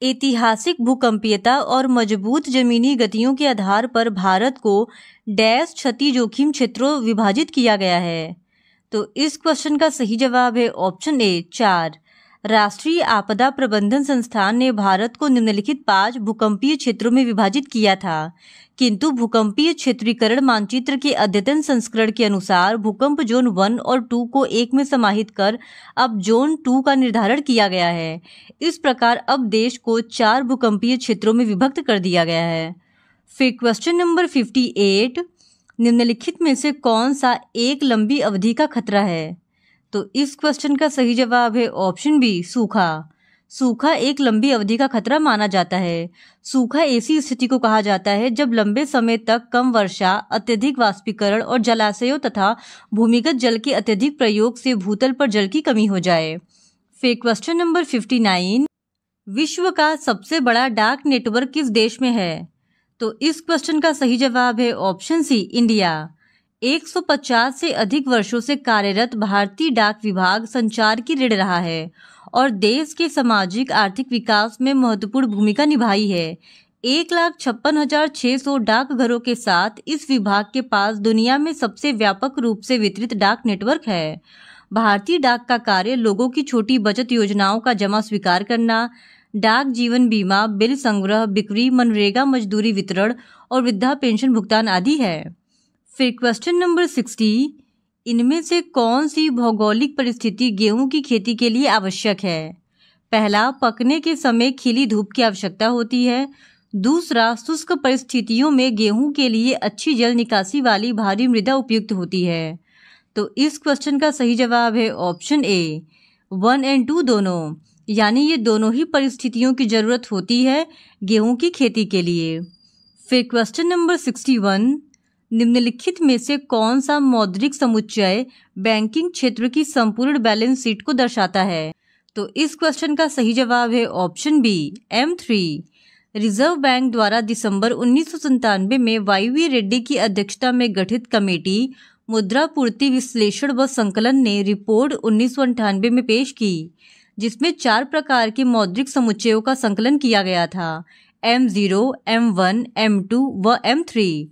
ऐतिहासिक भूकंपीयता और मजबूत जमीनी गतियों के आधार पर भारत को डैश क्षति जोखिम क्षेत्रों विभाजित किया गया है। तो इस क्वेश्चन का सही जवाब है ऑप्शन ए, 4। राष्ट्रीय आपदा प्रबंधन संस्थान ने भारत को निम्नलिखित 5 भूकंपीय क्षेत्रों में विभाजित किया था, किंतु भूकंपीय क्षेत्रीकरण मानचित्र के अद्यतन संस्करण के अनुसार भूकंप जोन 1 और 2 को एक में समाहित कर अब जोन 2 का निर्धारण किया गया है। इस प्रकार अब देश को 4 भूकंपीय क्षेत्रों में विभक्त कर दिया गया है। फिर क्वेश्चन नंबर 58, निम्नलिखित में से कौन सा एक लंबी अवधि का खतरा है? तो इस क्वेश्चन का सही जवाब है ऑप्शन बी, सूखा। सूखा एक लंबी अवधि का खतरा माना जाता है। सूखा ऐसी स्थिति को कहा जाता है जब लंबे समय तक कम वर्षा, अत्यधिक वाष्पीकरण और जलाशयों तथा भूमिगत जल के अत्यधिक प्रयोग से भूतल पर जल की कमी हो जाए। फिर क्वेश्चन नंबर 59, विश्व का सबसे बड़ा डाक नेटवर्क किस देश में है? तो इस क्वेश्चन का सही जवाब है ऑप्शन सी, इंडिया। 150 से अधिक वर्षों से कार्यरत भारतीय डाक विभाग संचार की रीढ़ रहा है और देश के सामाजिक आर्थिक विकास में महत्वपूर्ण भूमिका निभाई है। 1,56,600 डाकघरों के साथ इस विभाग के पास दुनिया में सबसे व्यापक रूप से वितरित डाक नेटवर्क है। भारतीय डाक का कार्य लोगों की छोटी बचत योजनाओं का जमा स्वीकार करना, डाक जीवन बीमा, बिल संग्रह, बिक्री, मनरेगा मजदूरी वितरण और वृद्धा पेंशन भुगतान आदि है। फिर क्वेश्चन नंबर 60, इनमें से कौन सी भौगोलिक परिस्थिति गेहूं की खेती के लिए आवश्यक है? पहला, पकने के समय खिली धूप की आवश्यकता होती है। दूसरा, शुष्क परिस्थितियों में गेहूं के लिए अच्छी जल निकासी वाली भारी मृदा उपयुक्त होती है। तो इस क्वेश्चन का सही जवाब है ऑप्शन ए, 1 और 2 दोनों, यानी ये दोनों ही परिस्थितियों की जरूरत होती है गेहूं की खेती के लिए। फिर क्वेश्चन नंबर 61, निम्नलिखित में से कौन सा मौद्रिक समुच्चय बैंकिंग क्षेत्र की संपूर्ण बैलेंस शीट को दर्शाता है? तो इस क्वेश्चन का सही जवाब है option B, M3। Reserve bank द्वारा दिसंबर 1997 में YV रेड्डी की अध्यक्षता में गठित कमेटी मुद्रा पूर्ति विश्लेषण व संकलन ने रिपोर्ट 1998 में पेश की, जिसमें 4 प्रकार के मौद्रिक समुच्चयों का संकलन किया गया था, M0, M1, M2 व M3।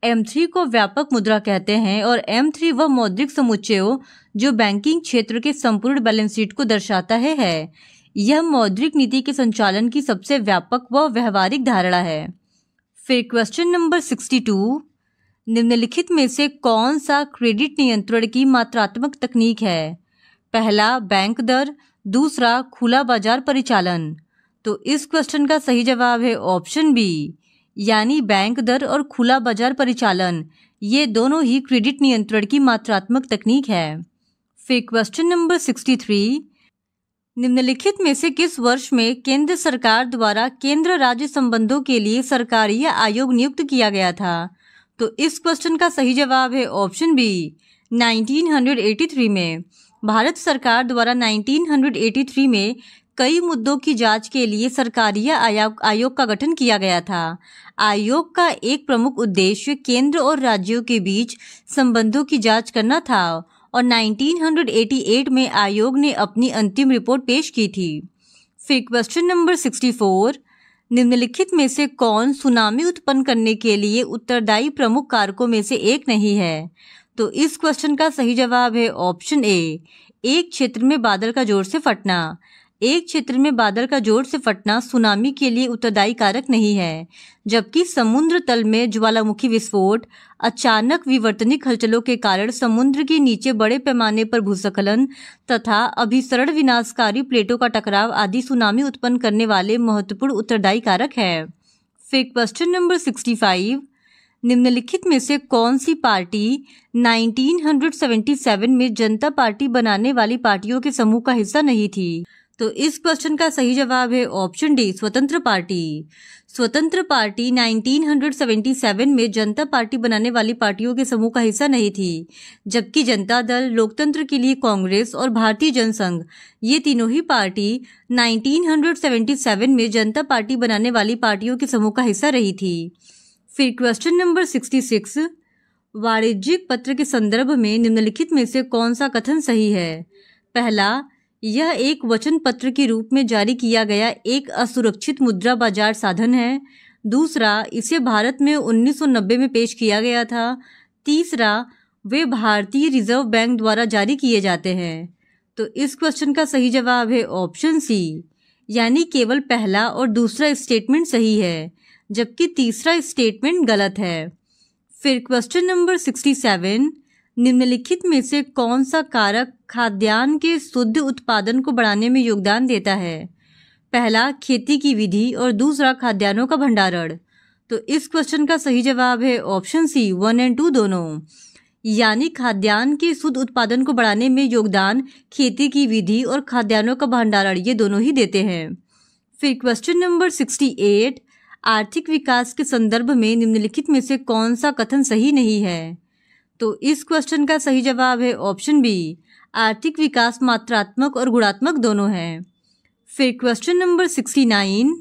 M3 को व्यापक मुद्रा कहते हैं और M3 वह मौद्रिक समुच्चयों जो बैंकिंग क्षेत्र के संपूर्ण बैलेंस शीट को दर्शाता है। यह मौद्रिक नीति के संचालन की सबसे व्यापक व व्यवहारिक धारणा है। फिर क्वेश्चन नंबर 62, निम्नलिखित में से कौन सा क्रेडिट नियंत्रण की मात्रात्मक तकनीक है? पहला, बैंक दर। दूसरा, खुला बाजार परिचालन। तो इस क्वेश्चन का सही जवाब है ऑप्शन बी, यानी बैंक दर और खुला बाजार परिचालन, ये दोनों ही क्रेडिट नियंत्रण की मात्रात्मक तकनीक है। फिर क्वेश्चन नंबर 63, निम्नलिखित में से किस वर्ष में केंद्र सरकार द्वारा केंद्र राज्य संबंधों के लिए सरकारी आयोग नियुक्त किया गया था? तो इस क्वेश्चन का सही जवाब है ऑप्शन बी, 1983 में। भारत सरकार द्वारा 1983 में कई मुद्दों की जांच के लिए सरकारी आयोग का गठन किया गया था। आयोग का एक प्रमुख उद्देश्य केंद्र और राज्यों के बीच संबंधों की जांच करना था और 1988 में आयोग ने अपनी अंतिम रिपोर्ट पेश की थी। फिर क्वेश्चन नंबर 64, निम्नलिखित में से कौन सुनामी उत्पन्न करने के लिए उत्तरदायी प्रमुख कारकों में से एक नहीं है? तो इस क्वेश्चन का सही जवाब है ऑप्शन ए, एक क्षेत्र में बादल का जोर से फटना। एक क्षेत्र में बादल का जोर से फटना सुनामी के लिए उत्तरदायी कारक नहीं है, जबकि समुद्र तल में ज्वालामुखी विस्फोट, अचानक विवर्तनिक हलचलों के कारण समुद्र के नीचे बड़े पैमाने पर भूस्खलन तथा अभिसरण विनाशकारी प्लेटों का टकराव आदि सुनामी उत्पन्न करने वाले महत्वपूर्ण उत्तरदायी कारक है। फिर क्वेश्चन नंबर 65, निम्नलिखित में से कौन सी पार्टी 1977 में जनता पार्टी बनाने वाली पार्टियों के समूह का हिस्सा नहीं थी? तो इस क्वेश्चन का सही जवाब है ऑप्शन डी, स्वतंत्र पार्टी। स्वतंत्र पार्टी 1977 में जनता पार्टी बनाने वाली पार्टियों के समूह का हिस्सा नहीं थी, जबकि जनता दल, लोकतंत्र के लिए कांग्रेस और भारतीय जनसंघ ये तीनों ही पार्टी 1977 में जनता पार्टी बनाने वाली पार्टियों के समूह का हिस्सा रही थी। फिर क्वेश्चन नंबर 66, वाणिज्यिक पत्र के संदर्भ में निम्नलिखित में से कौन सा कथन सही है? पहला, यह एक वचन पत्र के रूप में जारी किया गया एक असुरक्षित मुद्रा बाजार साधन है। दूसरा, इसे भारत में 1990 में पेश किया गया था। तीसरा, वे भारतीय रिजर्व बैंक द्वारा जारी किए जाते हैं। तो इस क्वेश्चन का सही जवाब है ऑप्शन सी, यानी केवल पहला और दूसरा स्टेटमेंट सही है, जबकि तीसरा स्टेटमेंट गलत है। फिर क्वेश्चन नंबर 67, निम्नलिखित में से कौन सा कारक खाद्यान्न के शुद्ध उत्पादन को बढ़ाने में योगदान देता है? पहला, खेती की विधि और दूसरा, खाद्यान्नों का भंडारण। तो इस क्वेश्चन का सही जवाब है ऑप्शन सी, 1 और 2 दोनों, यानी खाद्यान्न के शुद्ध उत्पादन को बढ़ाने में योगदान खेती की विधि और खाद्यान्नों का भंडारण ये दोनों ही देते हैं। फिर क्वेश्चन नंबर 68, आर्थिक विकास के संदर्भ में निम्नलिखित में से कौन सा कथन सही नहीं है? तो इस क्वेश्चन का सही जवाब है ऑप्शन बी, आर्थिक विकास मात्रात्मक और गुणात्मक दोनों हैं। फिर क्वेश्चन नंबर 69,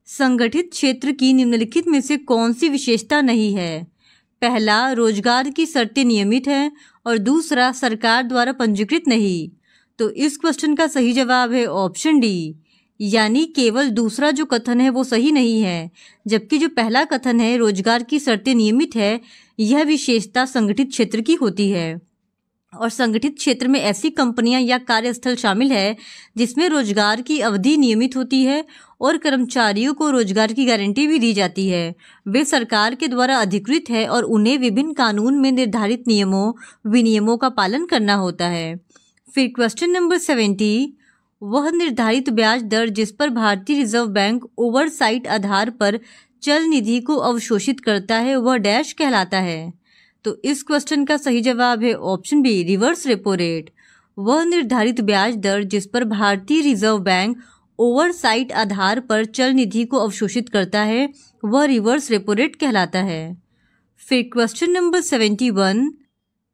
संगठित क्षेत्र की निम्नलिखित में से कौन सी विशेषता नहीं है? पहला, रोजगार की शर्तें नियमित हैं और दूसरा, सरकार द्वारा पंजीकृत नहीं। तो इस क्वेश्चन का सही जवाब है ऑप्शन डी, यानी केवल दूसरा जो कथन है वो सही नहीं है, जबकि जो पहला कथन है रोजगार की शर्तें नियमित है, यह विशेषता संगठित क्षेत्र की होती है। और संगठित क्षेत्र में ऐसी कंपनियां या कार्यस्थल शामिल है जिसमें रोजगार की अवधि नियमित होती है और कर्मचारियों को रोजगार की गारंटी भी दी जाती है। वे सरकार के द्वारा अधिकृत है और उन्हें विभिन्न कानून में निर्धारित नियमों विनियमों का पालन करना होता है। फिर क्वेश्चन नंबर 70, वह निर्धारित ब्याज दर जिस पर भारतीय रिजर्व बैंक ओवरसाइट आधार पर चल निधि को अवशोषित करता है वह डैश कहलाता है? तो इस क्वेश्चन का सही जवाब है option B, reverse repo rate. वह निर्धारित ब्याज दर जिस पर भारतीय रिजर्व बैंक ओवरसाइट आधार पर चल निधि को अवशोषित करता है वह रिवर्स रेपो रेट कहलाता है। फिर क्वेश्चन नंबर 71,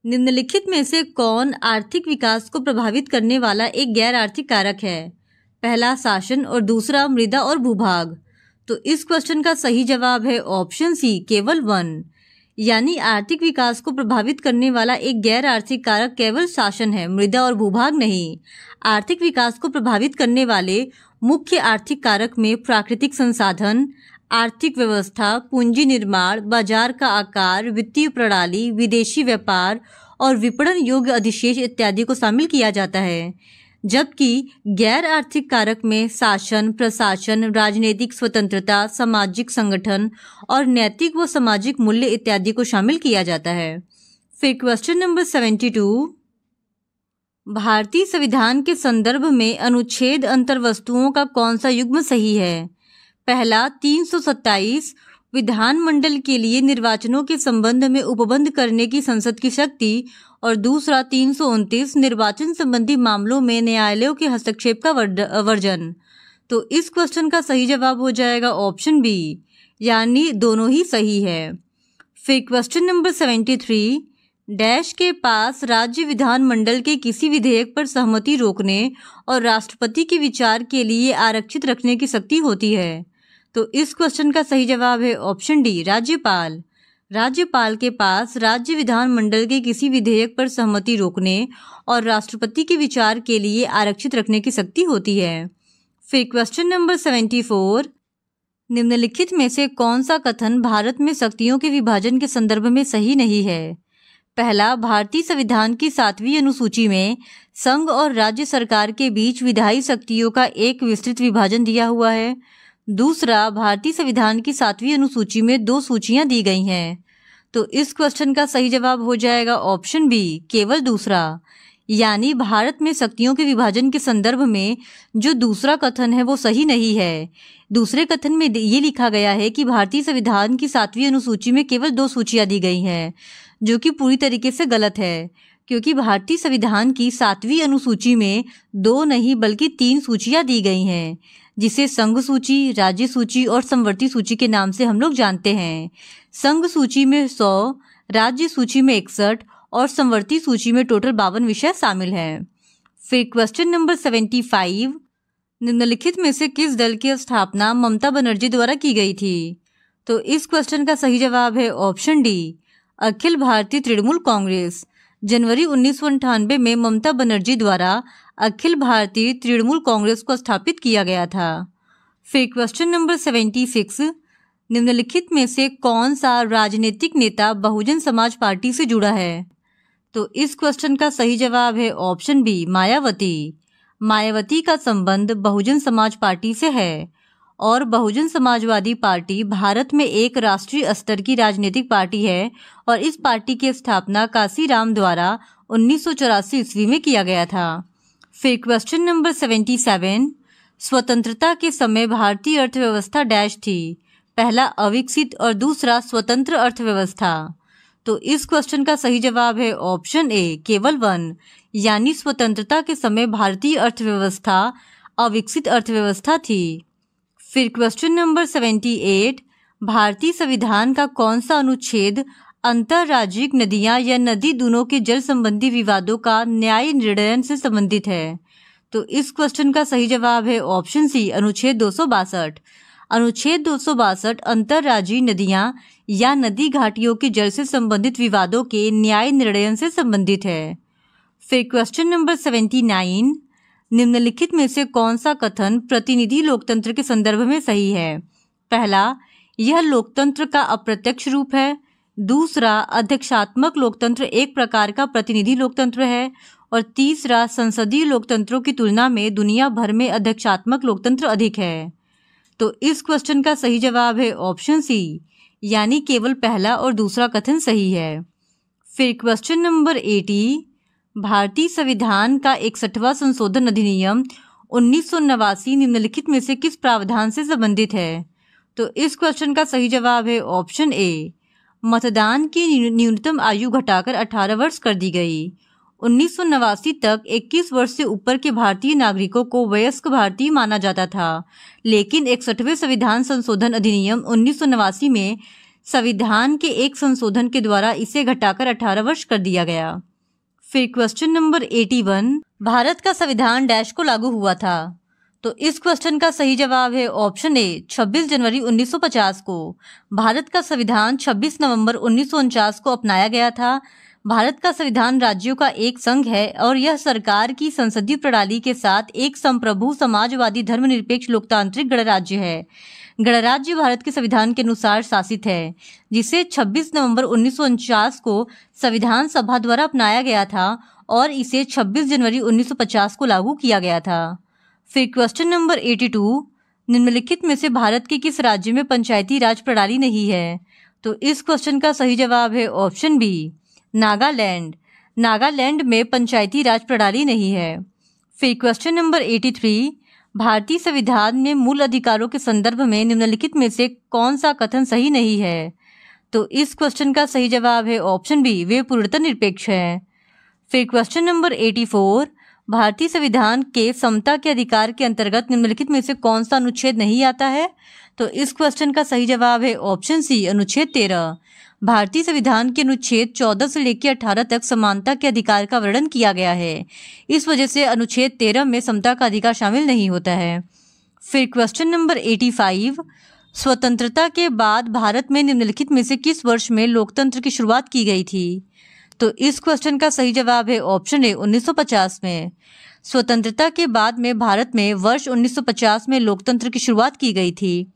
निम्नलिखित में से कौन आर्थिक विकास को प्रभावित करने वाला एक गैर आर्थिक कारक है? पहला, शासन और दूसरा, मृदा और भूभाग। तो इस क्वेश्चन का सही जवाब है ऑप्शन सी, केवल 1, यानी आर्थिक विकास को प्रभावित करने वाला एक गैर आर्थिक कारक केवल शासन है, मृदा और भूभाग नहीं। आर्थिक विकास को प्रभावित करने वाले मुख्य आर्थिक कारक में प्राकृतिक संसाधन, आर्थिक व्यवस्था, पूंजी निर्माण, बाजार का आकार, वित्तीय प्रणाली, विदेशी व्यापार और विपणन योग्य अधिशेष इत्यादि को शामिल किया जाता है, जबकि गैर आर्थिक कारक में शासन, प्रशासन, राजनीतिक स्वतंत्रता, सामाजिक संगठन और नैतिक व सामाजिक मूल्य इत्यादि को शामिल किया जाता है। फिर क्वेश्चन नंबर 72, भारतीय संविधान के संदर्भ में अनुच्छेद अंतर्वस्तुओं का कौन सा युग्म सही है? पहला, 327 विधानमंडल के लिए निर्वाचनों के संबंध में उपबंध करने की संसद की शक्ति और दूसरा 329 निर्वाचन संबंधी मामलों में न्यायालयों के हस्तक्षेप का वर्जन। तो इस क्वेश्चन का सही जवाब हो जाएगा ऑप्शन बी, यानी दोनों ही सही है। फिर क्वेश्चन नंबर 73, डैश के पास राज्य विधानमंडल के किसी विधेयक पर सहमति रोकने और राष्ट्रपति के विचार के लिए आरक्षित रखने की शक्ति होती है? तो इस क्वेश्चन का सही जवाब है ऑप्शन डी, राज्यपाल। राज्यपाल के पास राज्य विधानमंडल के किसी विधेयक पर सहमति रोकने और राष्ट्रपति के विचार के लिए आरक्षित रखने की शक्ति होती है। फिर क्वेश्चन नंबर 74, निम्नलिखित में से कौन सा कथन भारत में शक्तियों के विभाजन के संदर्भ में सही नहीं है? पहला, भारतीय संविधान की 7वीं अनुसूची में संघ और राज्य सरकार के बीच विधायी शक्तियों का एक विस्तृत विभाजन दिया हुआ है। दूसरा, भारतीय संविधान की 7वीं अनुसूची में 2 सूचियां दी गई हैं। तो इस क्वेश्चन का सही जवाब हो जाएगा ऑप्शन बी, केवल दूसरा। यानी भारत में शक्तियों के विभाजन के संदर्भ में जो दूसरा कथन है वो सही नहीं है। दूसरे कथन में ये लिखा गया है कि भारतीय संविधान की 7वीं अनुसूची में केवल 2 सूचियां दी गई हैं, जो कि पूरी तरीके से गलत है, क्योंकि भारतीय संविधान की 7वीं अनुसूची में 2 नहीं बल्कि 3 सूचियां दी गई हैं, जिसे संघ सूची, राज्य सूची और समवर्ती सूची के नाम से हम लोग जानते हैं। संघ सूची में 100, राज्य सूची में 61 और समवर्ती सूची में टोटल 52 विषय शामिल हैं। फिर क्वेश्चन नंबर 75, निम्नलिखित में से किस दल की स्थापना ममता बनर्जी द्वारा की गई थी? तो इस क्वेश्चन का सही जवाब है ऑप्शन डी, अखिल भारतीय तृणमूल कांग्रेस। जनवरी 1998 में ममता बनर्जी द्वारा अखिल भारतीय तृणमूल कांग्रेस को स्थापित किया गया था। फिर क्वेश्चन नंबर 76, निम्नलिखित में से कौन सा राजनीतिक नेता बहुजन समाज पार्टी से जुड़ा है? तो इस क्वेश्चन का सही जवाब है ऑप्शन बी, मायावती। मायावती का संबंध बहुजन समाज पार्टी से है और बहुजन समाजवादी पार्टी भारत में एक राष्ट्रीय स्तर की राजनीतिक पार्टी है और इस पार्टी की स्थापना कांसीराम द्वारा 1984 ईस्वी में किया गया था। फिर क्वेश्चन नंबर 77, स्वतंत्रता के समय भारतीय अर्थव्यवस्था डैश थी? पहला, अविकसित और दूसरा, स्वतंत्र अर्थव्यवस्था। तो इस क्वेश्चन का सही जवाब है ऑप्शन ए, केवल 1। यानी स्वतंत्रता के समय भारतीय अर्थव्यवस्था अविकसित अर्थव्यवस्था थी। फिर क्वेश्चन नंबर 78, भारतीय संविधान का कौन सा अनुच्छेद अंतर्राज्यिक नदियां या नदी दोनों के जल संबंधी विवादों का न्याय निर्णय से संबंधित है? तो इस क्वेश्चन का सही जवाब है ऑप्शन सी, अनुच्छेद 262। अनुच्छेद 262 अंतर्राज्यीय नदियां या नदी घाटियों के जल से संबंधित विवादों के न्याय निर्णय से संबंधित है। फिर क्वेश्चन नंबर 79, निम्नलिखित में से कौन सा कथन प्रतिनिधि लोकतंत्र के संदर्भ में सही है? पहला, यह लोकतंत्र का अप्रत्यक्ष रूप है। दूसरा, अध्यक्षात्मक लोकतंत्र एक प्रकार का प्रतिनिधि लोकतंत्र है। और तीसरा, संसदीय लोकतंत्रों की तुलना में दुनिया भर में अध्यक्षात्मक लोकतंत्र अधिक है। तो इस क्वेश्चन का सही जवाब है ऑप्शन सी, यानी केवल पहला और दूसरा कथन सही है। फिर क्वेश्चन नंबर 80, भारतीय संविधान का 61वां संशोधन अधिनियम 1989 निम्नलिखित में से किस प्रावधान से संबंधित है? तो इस क्वेश्चन का सही जवाब है ऑप्शन ए, मतदान की न्यूनतम आयु घटाकर 18 वर्ष कर दी गई। 1989 तक 21 वर्ष से ऊपर के भारतीय नागरिकों को वयस्क भारतीय माना जाता था, लेकिन 61वें संविधान संशोधन अधिनियम 1989 में संविधान के एक संशोधन के द्वारा इसे घटाकर 18 वर्ष कर दिया गया। फिर क्वेश्चन नंबर 81, भारत का संविधान डैश को लागू हुआ था? तो इस क्वेश्चन का सही जवाब है ऑप्शन ए, 26 जनवरी 1950 को। भारत का संविधान 26 नवंबर 1949 को अपनाया गया था। भारत का संविधान राज्यों का एक संघ है और यह सरकार की संसदीय प्रणाली के साथ एक संप्रभु समाजवादी धर्मनिरपेक्ष लोकतांत्रिक गणराज्य है। गणराज्य भारत के संविधान के अनुसार शासित है, जिसे 26 नवंबर 1949 को संविधान सभा द्वारा अपनाया गया था और इसे 26 जनवरी 1950 को लागू किया गया था। फिर क्वेश्चन नंबर 82, निम्नलिखित में से भारत के किस राज्य में पंचायती राज प्रणाली नहीं है? तो इस क्वेश्चन का सही जवाब है ऑप्शन बी, नागालैंड। नागालैंड में पंचायती राज प्रणाली नहीं है। फिर क्वेश्चन नंबर 83, भारतीय संविधान में मूल अधिकारों के संदर्भ में निम्नलिखित में से कौन सा कथन सही नहीं है? तो इस क्वेश्चन का सही जवाब है ऑप्शन बी, वे पूर्णतः निरपेक्ष है। फिर क्वेश्चन नंबर 84, भारतीय संविधान के समता के अधिकार के अंतर्गत निम्नलिखित में से कौन सा अनुच्छेद नहीं आता है? तो इस क्वेश्चन का सही जवाब है ऑप्शन सी, अनुच्छेद 13। भारतीय संविधान के अनुच्छेद 14 से लेकर 18 तक समानता के अधिकार का वर्णन किया गया है। इस वजह से अनुच्छेद 13 में समता का अधिकार शामिल नहीं होता है। फिर क्वेश्चन नंबर 85, स्वतंत्रता के बाद भारत में निम्नलिखित में से किस वर्ष में लोकतंत्र की शुरुआत की गई थी? तो इस क्वेश्चन का सही जवाब है ऑप्शन ए, 1950 में। स्वतंत्रता के बाद में भारत में वर्ष 1950 में लोकतंत्र की शुरुआत की गई थी।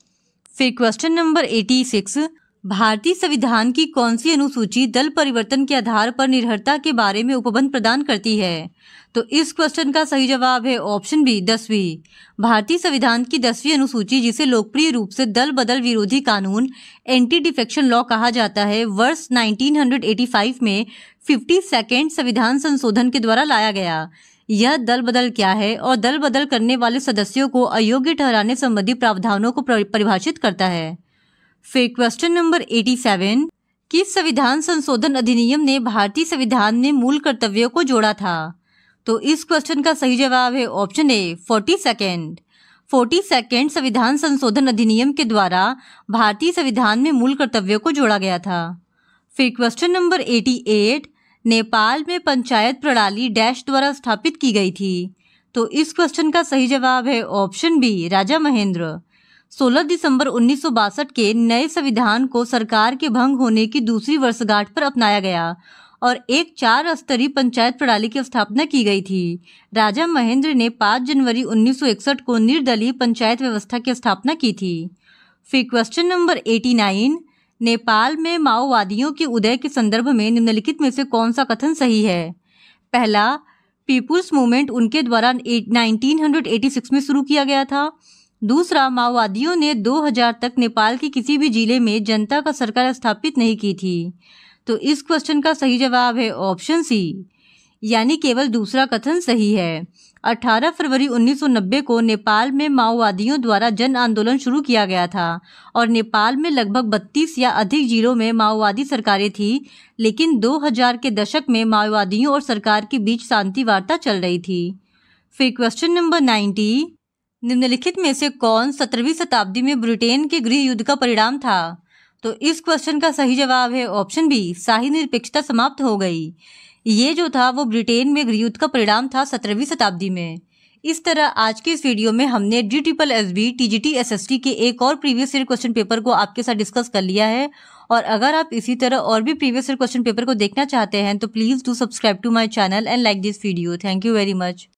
फिर क्वेश्चन नंबर 86, भारतीय संविधान की कौन सी अनुसूची दल परिवर्तन के आधार पर निर्भरता के बारे में उपबंध प्रदान करती है? तो इस क्वेश्चन का सही जवाब है ऑप्शन बी 10वीं। भारतीय संविधान की 10वीं अनुसूची, जिसे लोकप्रिय रूप से दल बदल विरोधी कानून एंटी डिफेक्शन लॉ कहा जाता है, वर्ष 1985 में 52nd संविधान संशोधन के द्वारा लाया गया। यह दल बदल क्या है और दल बदल करने वाले सदस्यों को अयोग्य ठहराने संबंधी प्रावधानों को परिभाषित करता है। फिर क्वेश्चन नंबर 87, किस संविधान संशोधन अधिनियम ने भारतीय संविधान में मूल कर्तव्यों को जोड़ा था? तो इस क्वेश्चन का सही जवाब है ऑप्शन ए 42nd संविधान संशोधन अधिनियम के द्वारा भारतीय संविधान में मूल कर्तव्यों को जोड़ा गया था। फिर क्वेश्चन नंबर 88, नेपाल में पंचायत प्रणाली डैश द्वारा स्थापित की गई थी? तो इस क्वेश्चन का सही जवाब है ऑप्शन बी राजा महेंद्र। 16 दिसंबर 1962 के नए संविधान को सरकार के भंग होने की दूसरी वर्षगांठ पर अपनाया गया और एक 4 स्तरीय पंचायत प्रणाली की स्थापना की गई थी। राजा महेंद्र ने 5 जनवरी 1961 को निर्दलीय पंचायत व्यवस्था की स्थापना की थी। फिर क्वेश्चन नंबर 89, नेपाल में माओवादियों के उदय के संदर्भ में निम्नलिखित में से कौन सा कथन सही है? पहला, पीपुल्स मूवमेंट उनके द्वारा 1986 में शुरू किया गया था। दूसरा, माओवादियों ने 2000 तक नेपाल के किसी भी जिले में जनता का सरकार स्थापित नहीं की थी। तो इस क्वेश्चन का सही जवाब है ऑप्शन सी, यानी केवल दूसरा कथन सही है। 18 फरवरी 1990 को नेपाल में माओवादियों द्वारा जन आंदोलन शुरू किया गया था और नेपाल में लगभग 32 या अधिक जिलों में माओवादी सरकारें थी, लेकिन 2000 के दशक में माओवादियों और सरकार के बीच शांति वार्ता चल रही थी। फिर क्वेश्चन नंबर 90, निम्नलिखित में से कौन 17वीं शताब्दी में ब्रिटेन के गृह युद्ध का परिणाम था? तो इस क्वेश्चन का सही जवाब है ऑप्शन बी, शाही निरपेक्षता समाप्त हो गई। ये जो था वो ब्रिटेन में गृह युद्ध का परिणाम था 17वीं शताब्दी में। इस तरह आज के इस वीडियो में हमने DSSB TGT SST के एक और प्रीवियस ईयर क्वेश्चन पेपर को आपके साथ डिस्कस कर लिया है। और अगर आप इसी तरह और भी प्रीवियस ईयर क्वेश्चन पेपर को देखना चाहते हैं तो please do subscribe to my channel and like this video. Thank you very much.